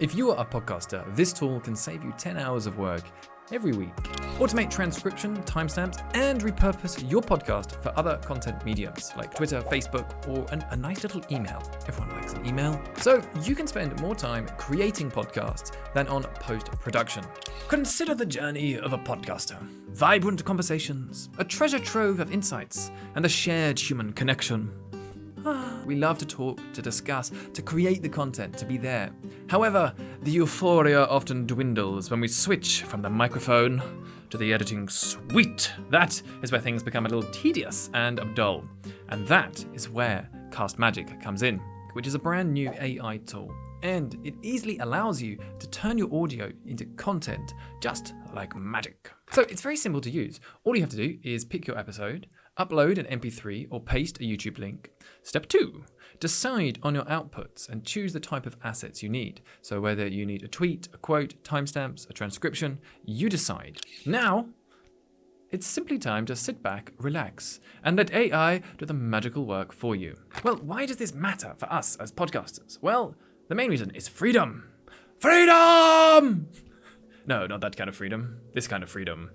If you are a podcaster, this tool can save you 10 hours of work every week. Automate transcription, timestamps, and repurpose your podcast for other content mediums like Twitter, Facebook, or a nice little email. Everyone likes an email. So you can spend more time creating podcasts than on post-production. Consider the journey of a podcaster. Vibrant conversations, a treasure trove of insights, and a shared human connection. We love to talk, to discuss, to create the content, to be there. However, the euphoria often dwindles when we switch from the microphone to the editing suite. That is where things become a little tedious and dull. And that is where Castmagic comes in, which is a brand new AI tool. And it easily allows you to turn your audio into content just like magic. So it's very simple to use. All you have to do is pick your episode, upload an MP3 or paste a YouTube link. Step 2, decide on your outputs and choose the type of assets you need. So whether you need a tweet, a quote, timestamps, a transcription, you decide. Now, it's simply time to sit back, relax, and let AI do the magical work for you. Well, why does this matter for us as podcasters? Well, the main reason is freedom. Freedom! No, not that kind of freedom. This kind of freedom.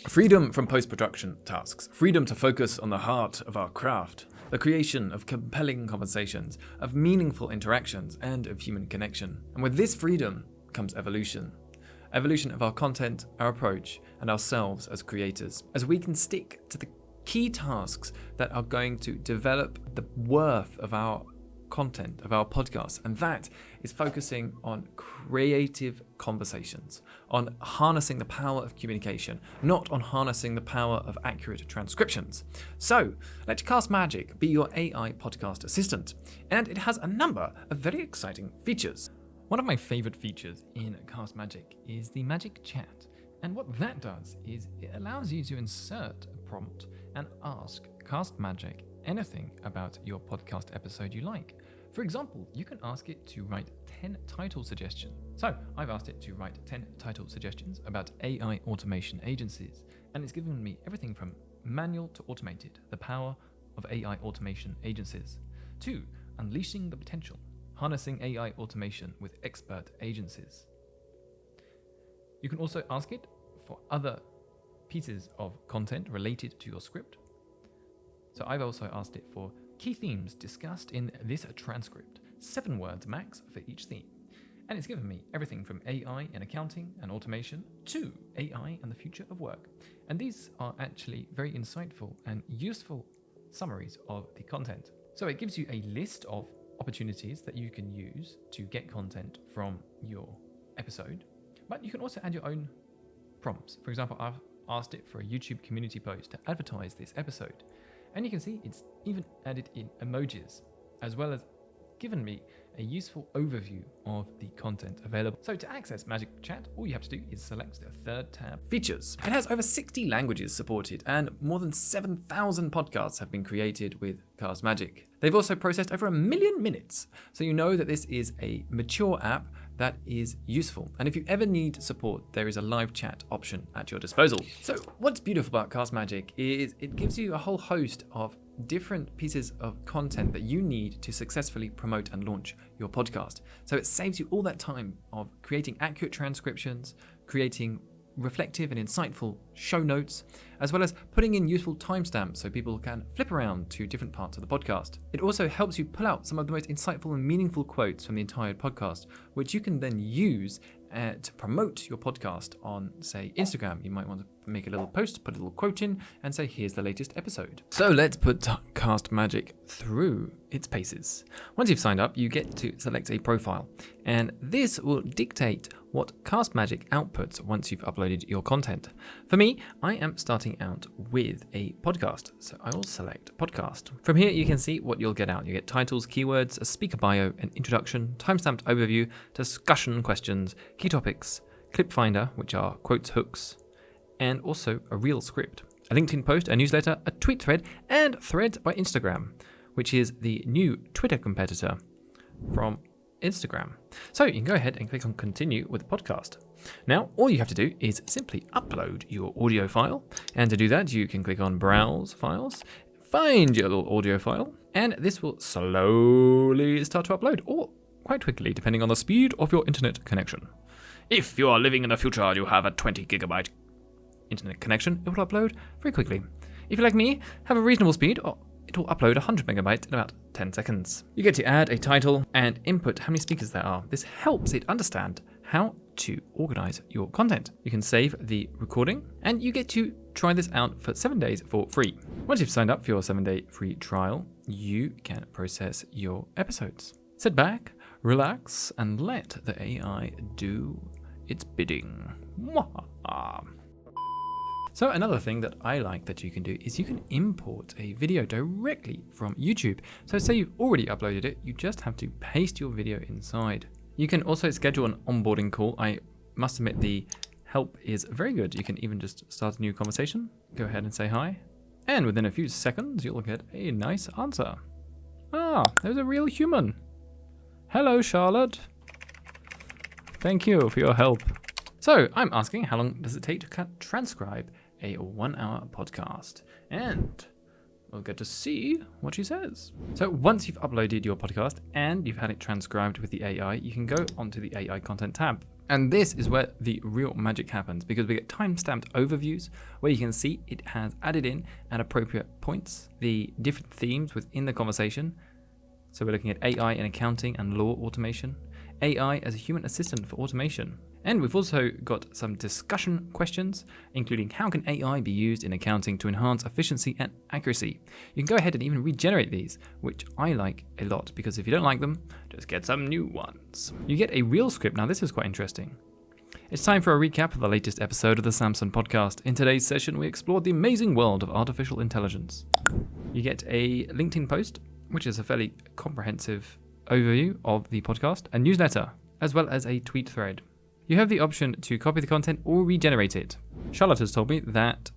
Freedom from post-production tasks. Freedom to focus on the heart of our craft. The creation of compelling conversations, of meaningful interactions, and of human connection. And with this freedom comes evolution. Evolution of our content, our approach, and ourselves as creators. As we can stick to the key tasks that are going to develop the worth of our content, of our podcast, and that is focusing on creative conversations, on harnessing the power of communication, not on harnessing the power of accurate transcriptions. So let Castmagic be your AI podcast assistant, and it has a number of very exciting features. One of my favorite features in Castmagic is the Magic Chat, and what that does is it allows you to insert a prompt and ask Castmagic anything about your podcast episode you like. For example, you can ask it to write 10 title suggestions. So I've asked it to write 10 title suggestions about AI automation agencies, and it's given me everything from manual to automated, the power of AI automation agencies, to unleashing the potential, harnessing AI automation with expert agencies. You can also ask it for other pieces of content related to your script. So I've also asked it for key themes discussed in this transcript, 7 words max for each theme. And it's given me everything from AI in accounting and automation to AI and the future of work. And these are actually very insightful and useful summaries of the content. So it gives you a list of opportunities that you can use to get content from your episode, but you can also add your own prompts. For example, I've asked it for a YouTube community post to advertise this episode. And you can see it's even added in emojis, as well as given me a useful overview of the content available. So to access Magic Chat, all you have to do is select the third tab, Features. It has over 60 languages supported, and more than 7,000 podcasts have been created with Castmagic. They've also processed over 1 million minutes, so you know that this is a mature app that is useful. And if you ever need support, there is a live chat option at your disposal. So what's beautiful about Castmagic is it gives you a whole host of different pieces of content that you need to successfully promote and launch your podcast. So it saves you all that time of creating accurate transcriptions, creating reflective and insightful show notes, as well as putting in useful timestamps so people can flip around to different parts of the podcast. It also helps you pull out some of the most insightful and meaningful quotes from the entire podcast, which you can then use to promote your podcast on, say, Instagram. You might want to make a little post, put a little quote in, and say, here's the latest episode. So let's put Castmagic through its paces. Once you've signed up, you get to select a profile, and this will dictate what Castmagic outputs once you've uploaded your content. For me, I am starting out with a podcast, so I will select podcast. From here, you can see what you'll get out. You get titles, keywords, a speaker bio, an introduction, timestamped overview, discussion questions, key topics, clip finder, which are quotes, hooks, and also a real script, a LinkedIn post, a newsletter, a tweet thread, and Threads by Instagram, which is the new Twitter competitor from Instagram. So you can go ahead and click on continue with the podcast. Now, all you have to do is simply upload your audio file. And to do that, you can click on browse files, find your little audio file, and this will slowly start to upload. Or quite quickly depending on the speed of your internet connection. If you are living in the future and you have a 20 gigabyte internet connection, it will upload very quickly. If you, like me, have a reasonable speed, it will upload 100 megabytes in about 10 seconds. You get to add a title and input how many speakers there are. This helps it understand how to organize your content. You can save the recording and you get to try this out for 7 days for free. Once you've signed up for your 7-day free trial, you can process your episodes. Sit back, relax, and let the AI do its bidding. So another thing that I like that you can do is you can import a video directly from YouTube. So say you've already uploaded it, you just have to paste your video inside. You can also schedule an onboarding call. I must admit the help is very good. You can even just start a new conversation, go ahead and say hi, and within a few seconds you'll get a nice answer. There's a real human. Hello, Charlotte. Thank you for your help. So I'm asking, how long does it take to transcribe a 1-hour podcast? And we'll get to see what she says. So once you've uploaded your podcast and you've had it transcribed with the AI, you can go onto the AI content tab. And this is where the real magic happens, because we get time-stamped overviews where you can see it has added in at appropriate points the different themes within the conversation. So we're looking at AI in accounting and law automation, AI as a human assistant for automation. And we've also got some discussion questions, including how can AI be used in accounting to enhance efficiency and accuracy. You can go ahead and even regenerate these, which I like a lot, because if you don't like them, just get some new ones. You get a real script. Now this is quite interesting. It's time for a recap of the latest episode of the Samson podcast. In today's session, we explored the amazing world of artificial intelligence. You get a LinkedIn post, which is a fairly comprehensive overview of the podcast, a newsletter, as well as a tweet thread. You have the option to copy the content or regenerate it. Charlotte has told me that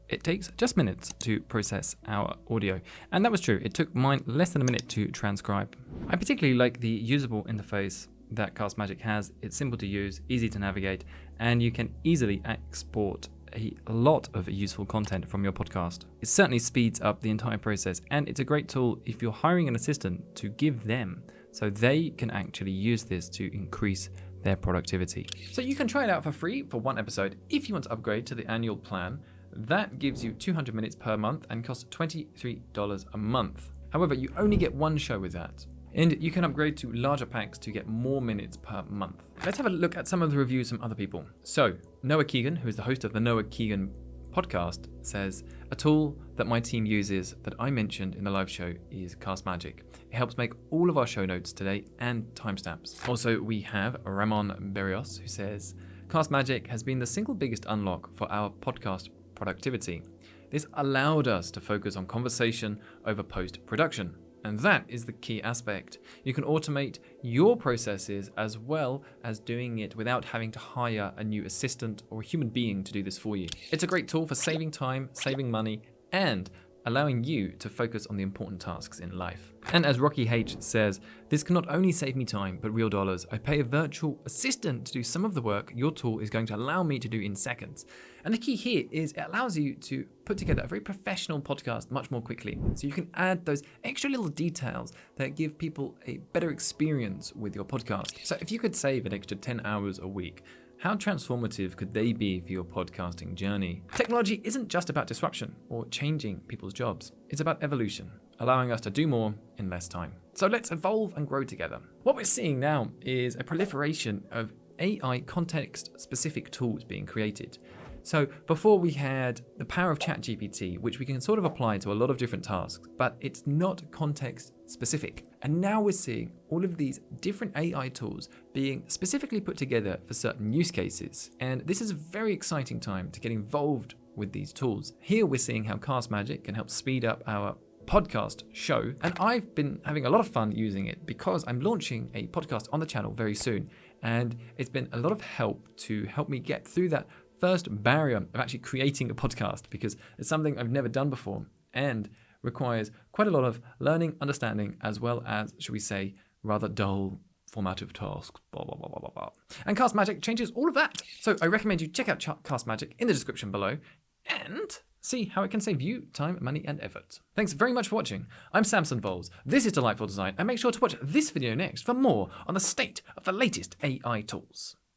it takes just minutes to process our audio. And that was true. It took mine less than a minute to transcribe. I particularly like the usable interface that Castmagic has. It's simple to use, easy to navigate, and you can easily export a lot of useful content from your podcast. It certainly speeds up the entire process, and it's a great tool if you're hiring an assistant to give them so they can actually use this to increase their productivity. So you can try it out for free for 1 episode. If you want to upgrade to the annual plan, that gives you 200 minutes per month and costs $23 a month. However, you only get 1 show with that. And you can upgrade to larger packs to get more minutes per month. Let's have a look at some of the reviews from other people. So Noah Keegan, who is the host of the Noah Keegan podcast, says, a tool that my team uses that I mentioned in the live show is Castmagic. It helps make all of our show notes today and timestamps. Also, we have Ramon Berrios, who says, Castmagic has been the single biggest unlock for our podcast productivity. This allowed us to focus on conversation over post-production. And that is the key aspect. You can automate your processes as well as doing it without having to hire a new assistant or a human being to do this for you. It's a great tool for saving time, saving money, and allowing you to focus on the important tasks in life. And as Rocky H says, this can not only save me time, but real dollars. I pay a virtual assistant to do some of the work your tool is going to allow me to do in seconds. And the key here is it allows you to put together a very professional podcast much more quickly. So you can add those extra little details that give people a better experience with your podcast. So if you could save an extra 10 hours a week, how transformative could they be for your podcasting journey? Technology isn't just about disruption or changing people's jobs. It's about evolution, allowing us to do more in less time. So let's evolve and grow together. What we're seeing now is a proliferation of AI context-specific tools being created. So before we had the power of ChatGPT, which we can sort of apply to a lot of different tasks, but it's not context specific. And now we're seeing all of these different AI tools being specifically put together for certain use cases. And this is a very exciting time to get involved with these tools. Here we're seeing how Castmagic can help speed up our podcast show. And I've been having a lot of fun using it because I'm launching a podcast on the channel very soon. And it's been a lot of help to help me get through that first barrier of actually creating a podcast, because it's something I've never done before and requires quite a lot of learning, understanding, as well as, should we say, rather dull formative tasks, blah, blah, blah, blah, blah, blah. And Castmagic changes all of that. So I recommend you check out Castmagic in the description below. And See how it can save you time, money, and effort. Thanks very much for watching. I'm Samson Voles. This is Delightful Design, and make sure to watch this video next for more on the state of the latest AI tools.